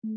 Si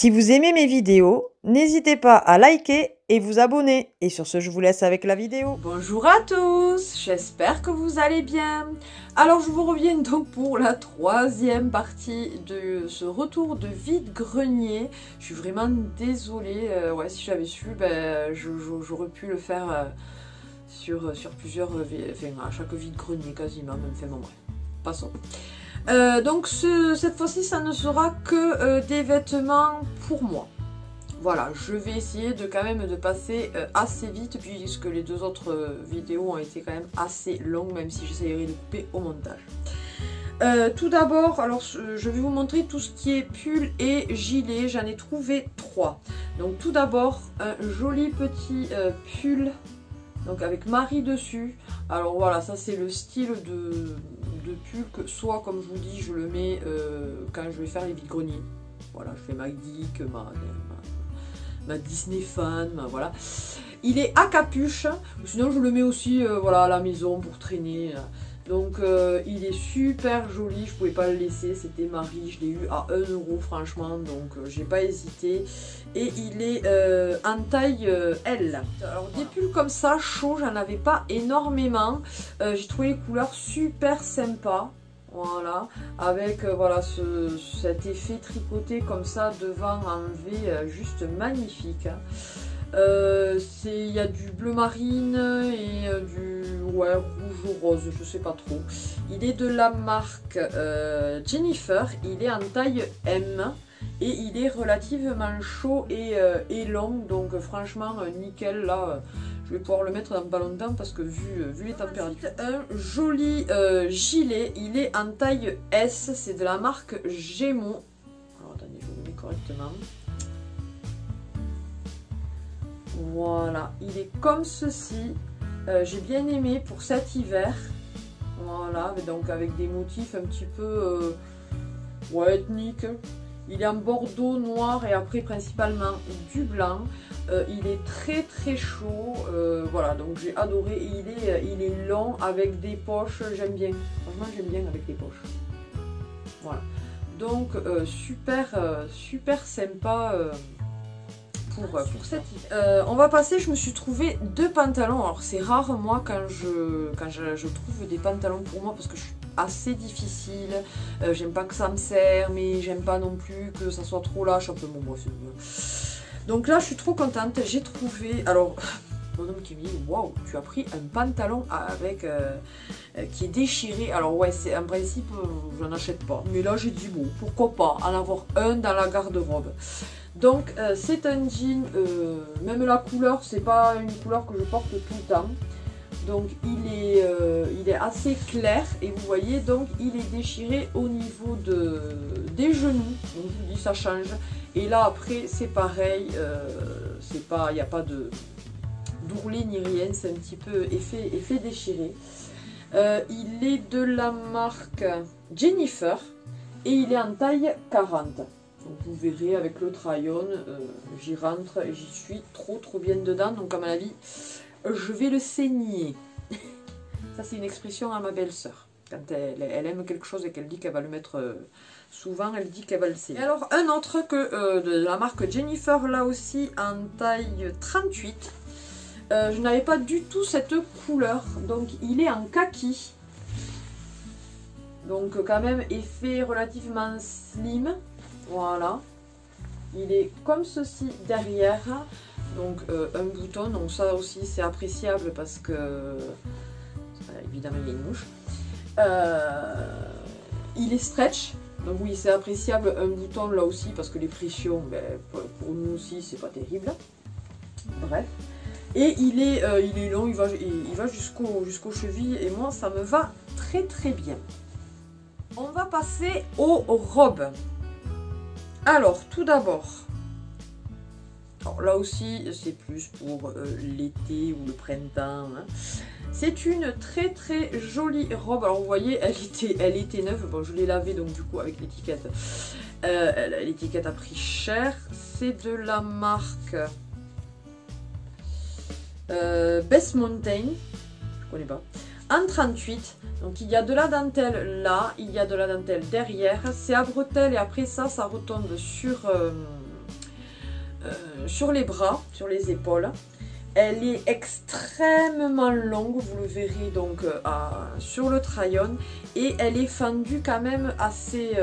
vous aimez mes vidéos, n'hésitez pas à liker et vous abonner. Et sur ce, je vous laisse avec la vidéo. Bonjour à tous, j'espère que vous allez bien. Alors je vous reviens donc pour la troisième partie de ce retour de vide-grenier. Je suis vraiment désolée, ouais, si j'avais su, ben, j'aurais pu le faire sur plusieurs, enfin à chaque vide-grenier quasiment, même fait mon bref. Passons. Donc cette fois-ci ça ne sera que des vêtements pour moi. Voilà, je vais essayer de quand même de passer assez vite puisque les deux autres vidéos ont été quand même assez longues, même si j'essaierai de couper au montage. Tout d'abord, alors je vais vous montrer tout ce qui est pull et gilet, j'en ai trouvé 3. Donc tout d'abord un joli petit pull, donc avec Marie dessus. Alors voilà, ça c'est le style de pull que soit comme je vous dis je le mets quand je vais faire les vide-greniers. Voilà, je fais ma geek, ma Disney fan, voilà. Il est à capuche, sinon je le mets aussi voilà, à la maison pour traîner. Donc il est super joli, je pouvais pas le laisser, c'était Marie, je l'ai eu à 1 € franchement, donc j'ai pas hésité. Et il est en taille L. Alors des pulls comme ça, chaud, j'en avais pas énormément. J'ai trouvé les couleurs super sympas. Voilà, avec voilà cet effet tricoté comme ça devant en V, juste magnifique. Il y a du bleu marine et du ouais, rouge ou rose, je sais pas trop. Il est de la marque Jennifer, il est en taille M et il est relativement chaud et long, donc franchement nickel là. Je vais pouvoir le mettre dans pas longtemps parce que vu les températures. Un joli gilet, il est en taille S, c'est de la marque Gémeaux. Alors attendez, je vous le mets correctement. Voilà, il est comme ceci. J'ai bien aimé pour cet hiver. Voilà, donc avec des motifs un petit peu ouais, ethniques. Il est en bordeaux, noir et après principalement du blanc. Il est très chaud, voilà, donc j'ai adoré. Et il est long avec des poches, j'aime bien. Franchement, j'aime bien avec les poches. Voilà, donc super sympa pour cette idée. On va passer, je me suis trouvé 2 pantalons. Alors c'est rare moi quand je trouve des pantalons pour moi parce que je suis assez difficile. J'aime pas que ça me serre, mais j'aime pas non plus que ça soit trop lâche. Un peu mon c'est mieux. Donc là, je suis trop contente. J'ai trouvé. Alors, mon homme qui me dit waouh, tu as pris un pantalon avec qui est déchiré. Alors, ouais, c'est en principe, je n'en achète pas. Mais là, j'ai dit bon, pourquoi pas en avoir un dans la garde-robe. Donc, c'est un jean. Même la couleur, c'est pas une couleur que je porte tout le temps. Donc, il est assez clair. Et vous voyez, donc, il est déchiré au niveau des genoux. Donc, je vous dis, ça change. Et là après c'est pareil, il n'y a pas d'ourlet ni rien, c'est un petit peu effet déchiré. Il est de la marque Jennifer et il est en taille 40. Donc vous verrez avec le try-on, j'y rentre et j'y suis trop bien dedans. Donc à mon avis, je vais le saigner. Ça c'est une expression à ma belle-sœur. Quand elle aime quelque chose et qu'elle dit qu'elle va le mettre souvent, elle dit qu'elle va le saigner. Et alors un autre que de la marque Jennifer, là aussi en taille 38. Je n'avais pas du tout cette couleur, donc il est en kaki. Donc quand même effet relativement slim, voilà. Il est comme ceci derrière, donc un bouton, donc ça aussi c'est appréciable parce que évidemment il y a une mouche. Il est stretch, donc oui c'est appréciable, un bouton là aussi parce que les pressions, ben, pour nous aussi c'est pas terrible. Bref. Et il est long, il va jusqu'aux chevilles et moi ça me va très bien. On va passer aux robes. Alors tout d'abord, là aussi c'est plus pour l'été ou le printemps, hein. C'est une très très jolie robe. Alors vous voyez, elle était neuve. Bon, je l'ai lavée donc du coup avec l'étiquette. L'étiquette a pris cher. C'est de la marque Best Mountain. Je connais pas. En 38. Donc il y a de la dentelle là, il y a de la dentelle derrière. C'est à bretelles et après ça, ça retombe sur les bras, sur les épaules. Elle est extrêmement longue, vous le verrez donc sur le try-on. Et elle est fendue quand même assez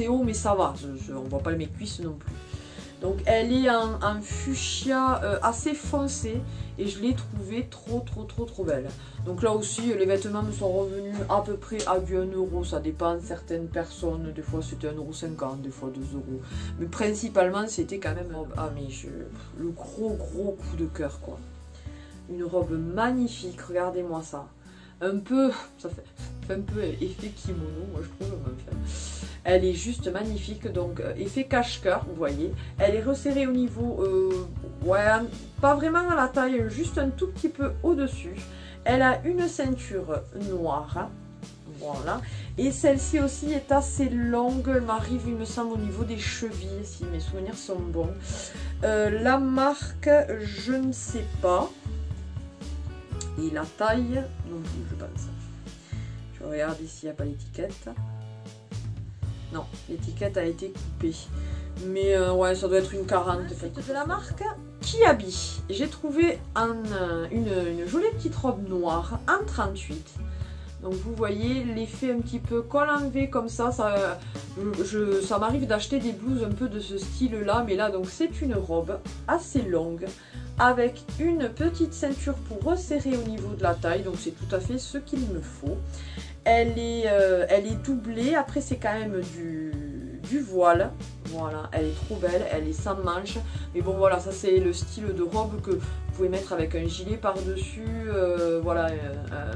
haut, mais ça va, on ne voit pas mes cuisses non plus. Donc elle est en fuchsia assez foncé et je l'ai trouvée trop belle. Donc là aussi les vêtements me sont revenus à peu près à du 1 euro, ça dépend de certaines personnes, des fois c'était 1,50 €, des fois 2 euros. Mais principalement c'était quand même le gros coup de cœur quoi. Une robe magnifique, regardez-moi ça. Un peu, ça fait un peu effet kimono, moi je trouve. Elle est juste magnifique, donc effet cache-cœur, vous voyez. Elle est resserrée au niveau, ouais, pas vraiment à la taille, juste un tout petit peu au-dessus. Elle a une ceinture noire, voilà. Et celle-ci aussi est assez longue, elle m'arrive, il me semble, au niveau des chevilles, si mes souvenirs sont bons. La marque, je ne sais pas. Et la taille, non plus, je pense. Je regarde ici, il n'y a pas l'étiquette. Non, l'étiquette a été coupée. Mais ouais, ça doit être une 40. De la marque Kiabi. J'ai trouvé une jolie petite robe noire en 38. Donc vous voyez l'effet un petit peu col enlevé comme ça. Ça m'arrive d'acheter des blouses un peu de ce style-là. Mais là, donc c'est une robe assez longue, avec une petite ceinture pour resserrer au niveau de la taille, donc c'est tout à fait ce qu'il me faut. Elle est doublée, après c'est quand même du voile, voilà, elle est trop belle, elle est sans manches, mais bon voilà, ça c'est le style de robe que vous pouvez mettre avec un gilet par-dessus, voilà,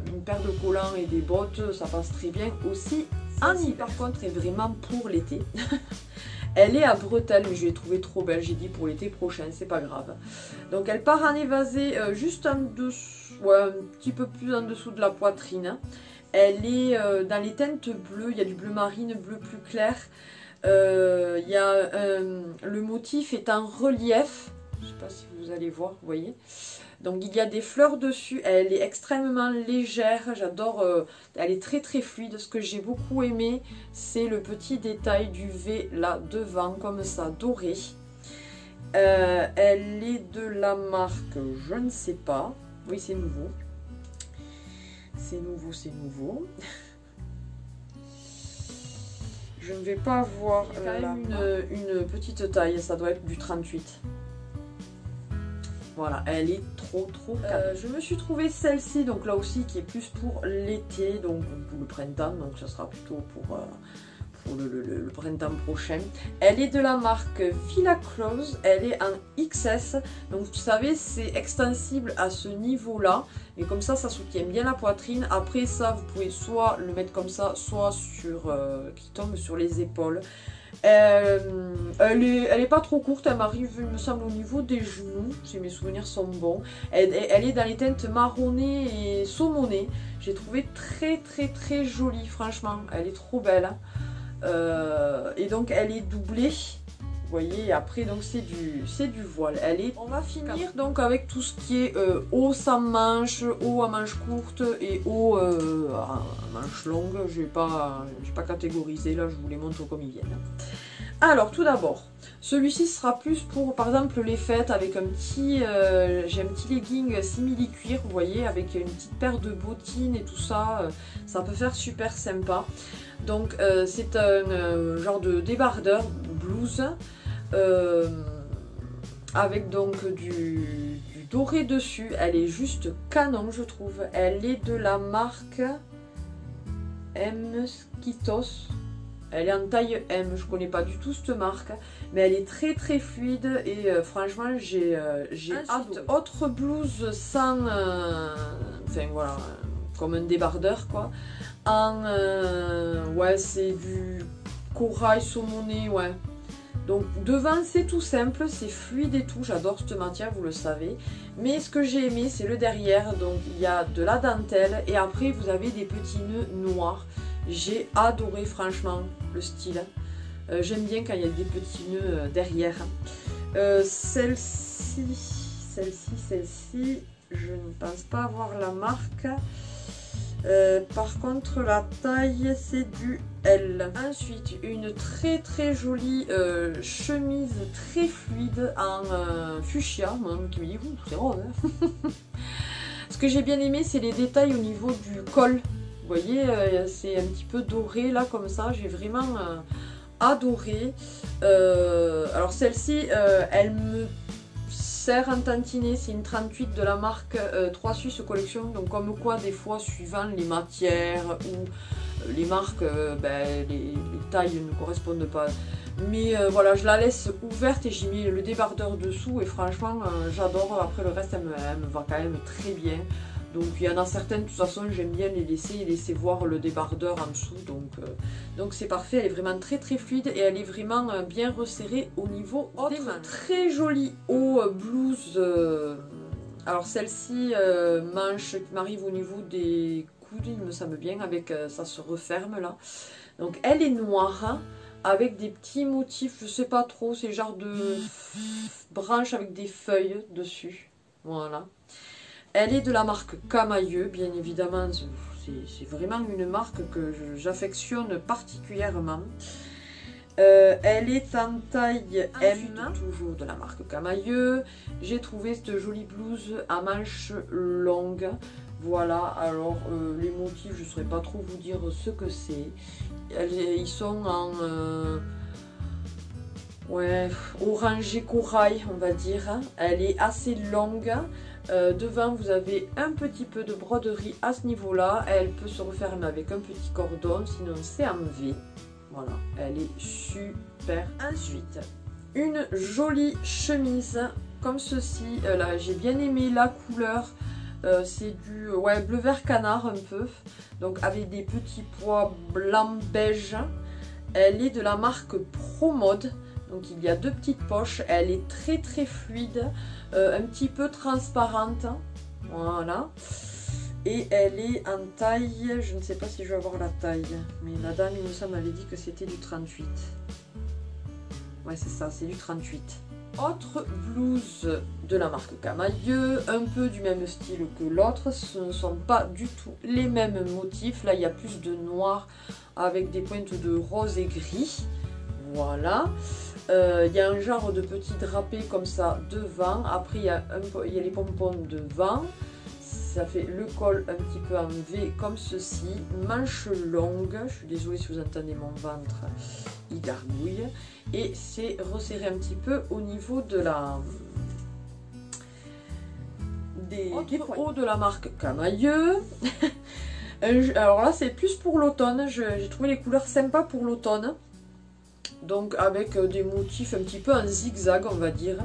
une paire de collants et des bottes, ça passe très bien aussi en hiver. Par contre, est vraiment pour l'été. Elle est à bretelles, mais je l'ai trouvée trop belle. J'ai dit pour l'été prochain, c'est pas grave. Donc elle part en évasé juste en dessous, ouais, un petit peu plus en dessous de la poitrine. Elle est dans les teintes bleues, il y a du bleu marine, bleu plus clair. Il y a, le motif est en relief. Je ne sais pas si vous allez voir, vous voyez. Donc il y a des fleurs dessus, elle est extrêmement légère, j'adore, elle est très fluide. Ce que j'ai beaucoup aimé, c'est le petit détail du V là devant, comme ça, doré. Elle est de la marque, je ne sais pas, oui c'est nouveau. C'est nouveau. Je ne vais pas avoir une petite taille, ça doit être du 38. Voilà, elle est trop je me suis trouvé celle-ci, donc là aussi qui est plus pour l'été, donc pour le printemps, donc ça sera plutôt pour le printemps prochain. Elle est de la marque Villa Close, elle est en XS, donc vous savez c'est extensible à ce niveau là, et comme ça soutient bien la poitrine. Après ça vous pouvez soit le mettre comme ça, soit qui tombe sur les épaules. Elle est pas trop courte, elle m'arrive il me semble au niveau des genoux, si mes souvenirs sont bons. Elle est dans les teintes marronnées et saumonées. J'ai trouvé très jolie, franchement, elle est trop belle. Et donc elle est doublée, vous voyez, après donc c'est du voile. On va finir donc avec tout ce qui est haut sans manche, haut à manche courte et haut à manche longue. J'ai pas catégorisé, là je vous les montre comme ils viennent. Alors tout d'abord, celui-ci sera plus pour par exemple les fêtes, avec un petit, j'ai un petit legging simili-cuir, vous voyez, avec une petite paire de bottines et tout ça, ça peut faire super sympa. Donc c'est un genre de débardeur blouse, avec donc du doré dessus. Elle est juste canon je trouve. Elle est de la marque Mosquitos. Elle est en taille M, je connais pas du tout cette marque, mais elle est très fluide et franchement j'ai hâte. Autre blouse sans, enfin voilà, comme un débardeur quoi, en, ouais c'est du corail saumoné, ouais, Donc devant c'est tout simple, c'est fluide et tout, j'adore cette matière, vous le savez. Mais ce que j'ai aimé c'est le derrière, donc il y a de la dentelle et après vous avez des petits nœuds noirs. J'ai adoré franchement le style. J'aime bien quand il y a des petits nœuds derrière. Celle-ci, je ne pense pas avoir la marque. Par contre la taille c'est du L. Ensuite une très jolie chemise très fluide en fuchsia, moi qui me dit c'est rose hein. Ce que j'ai bien aimé c'est les détails au niveau du col, vous voyez c'est un petit peu doré là comme ça, j'ai vraiment adoré. Alors celle-ci elle me sert un tantinet, c'est une 38 de la marque 3 Suisse Collection, donc comme quoi des fois suivant les matières ou les marques, les tailles ne correspondent pas. Mais voilà, je la laisse ouverte et j'ai mis le débardeur dessous et franchement j'adore, après le reste elle me va quand même très bien. Donc il y en a certaines, de toute façon j'aime bien les laisser voir le débardeur en dessous. Donc c'est parfait, elle est vraiment très fluide et elle est vraiment bien resserrée au niveau des mains. Très jolie haut blouse. Alors celle-ci, manche qui m'arrive au niveau des coudes, il me semble bien, avec ça se referme là. Donc elle est noire avec des petits motifs, je sais pas trop, c'est genre de branches avec des feuilles dessus. Voilà. Elle est de la marque Camailleux, bien évidemment, c'est vraiment une marque que j'affectionne particulièrement. Elle est en taille M, toujours de la marque Camailleux. J'ai trouvé cette jolie blouse à manches longues. Voilà, alors les motifs, je ne saurais pas trop vous dire ce que c'est. Ils sont en orangé corail, on va dire. Elle est assez longue. Devant vous avez un petit peu de broderie à ce niveau là, elle peut se refermer avec un petit cordon, sinon c'est en V. Voilà, elle est super. Ensuite une jolie chemise comme ceci, là j'ai bien aimé la couleur, c'est du bleu vert canard un peu, donc avec des petits pois blanc beige. Elle est de la marque Pro Mode. Donc il y a deux petites poches, elle est très fluide, un petit peu transparente, voilà. Et elle est en taille, je ne sais pas si je vais avoir la taille, mais la dame il me semble m'avait dit que c'était du 38. Ouais c'est ça, c'est du 38. Autre blouse de la marque Camailleux, un peu du même style que l'autre, ce ne sont pas du tout les mêmes motifs. Là il y a plus de noir avec des pointes de rose et gris, voilà. Il y a un genre de petit drapé comme ça devant, après il y a les pompons devant, ça fait le col un petit peu en V comme ceci, manche longue, je suis désolée si vous entendez mon ventre, il gargouille, et c'est resserré un petit peu au niveau de des hauts de la marque Camailleux. Alors là c'est plus pour l'automne, j'ai trouvé les couleurs sympas pour l'automne. Donc avec des motifs un petit peu en zigzag on va dire.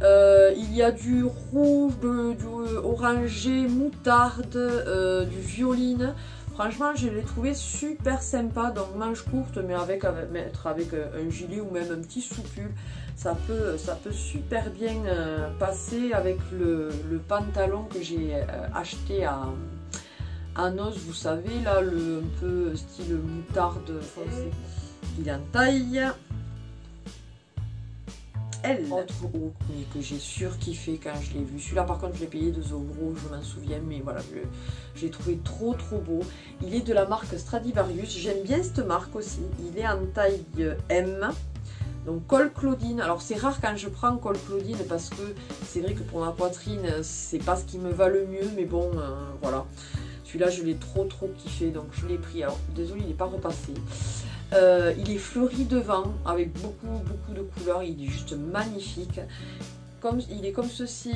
Il y a du rouge, du orangé, moutarde, du violine. Franchement je l'ai trouvé super sympa, donc manche courte mais avec un gilet ou même un petit soupul. Ça peut super bien passer avec le pantalon que j'ai acheté en os, vous savez là, un peu style moutarde foncé. Il est en taille L. Autre haut mais que j'ai surkiffé quand je l'ai vu. Celui-là par contre je l'ai payé 2 €, je m'en souviens, mais voilà, j'ai trouvé trop beau. Il est de la marque Stradivarius, j'aime bien cette marque aussi. Il est en taille M. Donc col Claudine, alors c'est rare quand je prends col Claudine parce que c'est vrai que pour ma poitrine c'est pas ce qui me va le mieux, mais bon voilà. Celui-là je l'ai trop kiffé, donc je l'ai pris. Alors désolé il n'est pas repassé. Il est fleuri devant avec beaucoup de couleurs, il est juste magnifique. Il est comme ceci,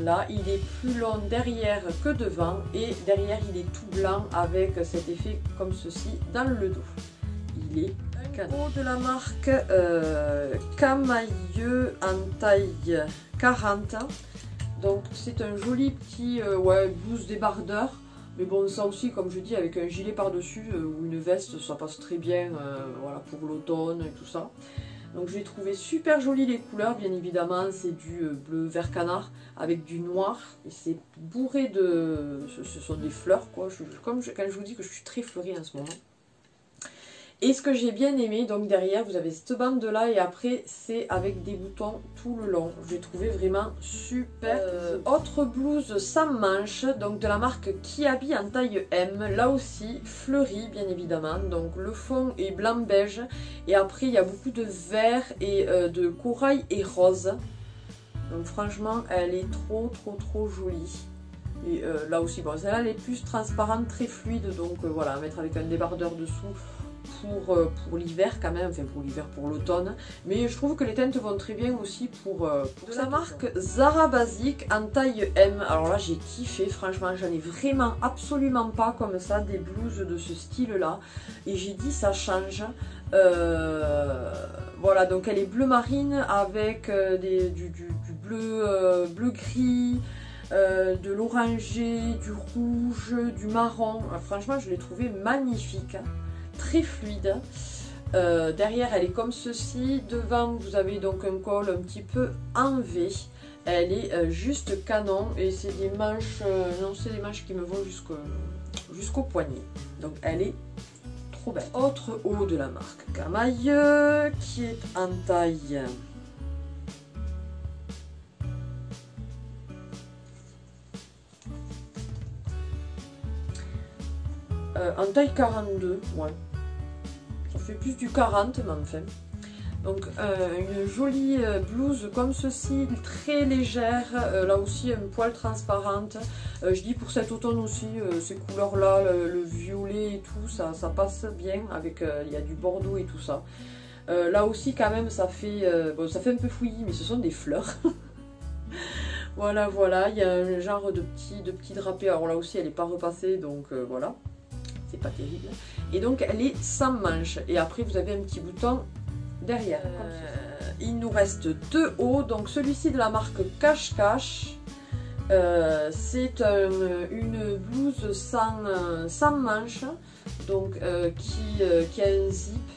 là il est plus long derrière que devant et derrière il est tout blanc avec cet effet comme ceci dans le dos. Il est cadeau de la marque Camailleux en taille 40. Donc c'est un joli petit blouse débardeur. Mais bon, ça aussi, comme je dis, avec un gilet par-dessus ou une veste, ça passe très bien voilà, pour l'automne et tout ça. Donc je l'ai trouvé super joli les couleurs, bien évidemment c'est du bleu vert canard avec du noir et c'est bourré de... ce sont des fleurs quoi, quand je vous dis que je suis très fleurie en ce moment. Et ce que j'ai bien aimé, donc derrière vous avez cette bande là et après c'est avec des boutons tout le long. Je l'ai trouvé vraiment super. Autre blouse sans manches, donc de la marque Kiabi en taille M, là aussi fleurie bien évidemment. Donc le fond est blanc beige et après il y a beaucoup de vert et de corail et rose. Donc franchement elle est trop jolie. Et là aussi bon celle-là elle est plus transparente, très fluide, donc voilà, à mettre avec un débardeur dessous. Pour l'hiver quand même, enfin pour l'hiver, pour l'automne, mais je trouve que les teintes vont très bien aussi pour la marque Zara Basic en taille M. Alors là j'ai kiffé, franchement j'en ai vraiment absolument pas comme ça des blouses de ce style là et j'ai dit ça change. Voilà, donc elle est bleu marine avec du bleu gris, de l'orangé, du rouge, du marron. Franchement je l'ai trouvé magnifique, très fluide. Derrière elle est comme ceci, devant vous avez donc un col un petit peu en V, elle est juste canon et c'est des manches, non c'est des manches qui me vont jusqu'au poignet, donc elle est trop belle. Autre haut de la marque Camaïeu qui est en taille en taille 42, ouais. Ça fait plus du 40, mais enfin. Donc une jolie blouse comme ceci, très légère, là aussi un poil transparente. Je dis pour cet automne aussi, ces couleurs là, le violet et tout, ça passe bien avec, il y a du bordeaux et tout ça. Là aussi quand même ça fait, bon, ça fait un peu fouillis, mais ce sont des fleurs. Voilà, il y a un genre de petit drapé, alors là aussi elle n'est pas repassée, donc voilà. C'est pas terrible. Et donc elle est sans manche. Et après vous avez un petit bouton derrière. Il nous reste deux hauts. Donc celui-ci de la marque Cache-Cache. C'est une blouse sans manche. Donc qui a un zip.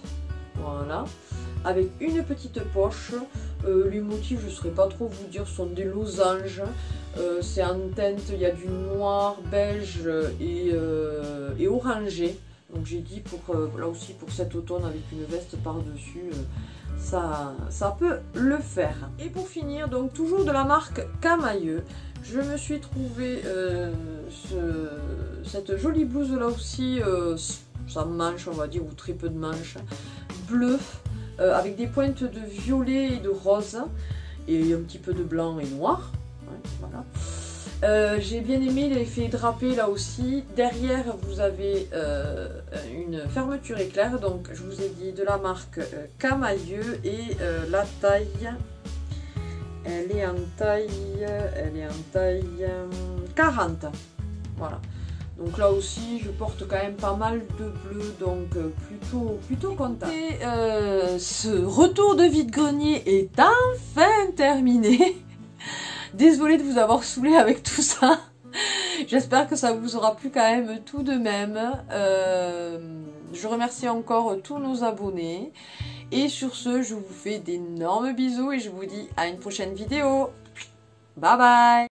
Voilà. Avec une petite poche. Les motifs, je ne saurais pas trop vous dire, sont des losanges. C'est en teinte, il y a du noir, beige et orangé. Donc j'ai dit pour là aussi pour cet automne avec une veste par-dessus, ça peut le faire. Et pour finir, donc toujours de la marque Camaïeu, je me suis trouvé cette jolie blouse là aussi, sans manches on va dire, ou très peu de manches, bleu. Avec des pointes de violet et de rose et un petit peu de blanc et noir. Ouais, voilà. J'ai bien aimé l'effet drapé là aussi. Derrière vous avez une fermeture éclair, donc je vous ai dit de la marque Camaïeu et la taille, elle est en taille 40. Voilà. Donc là aussi, je porte quand même pas mal de bleu, donc plutôt contente. Et ce retour de vide-grenier est enfin terminé. Désolée de vous avoir saoulé avec tout ça. J'espère que ça vous aura plu quand même tout de même. Je remercie encore tous nos abonnés. Et sur ce, je vous fais d'énormes bisous et je vous dis à une prochaine vidéo. Bye bye!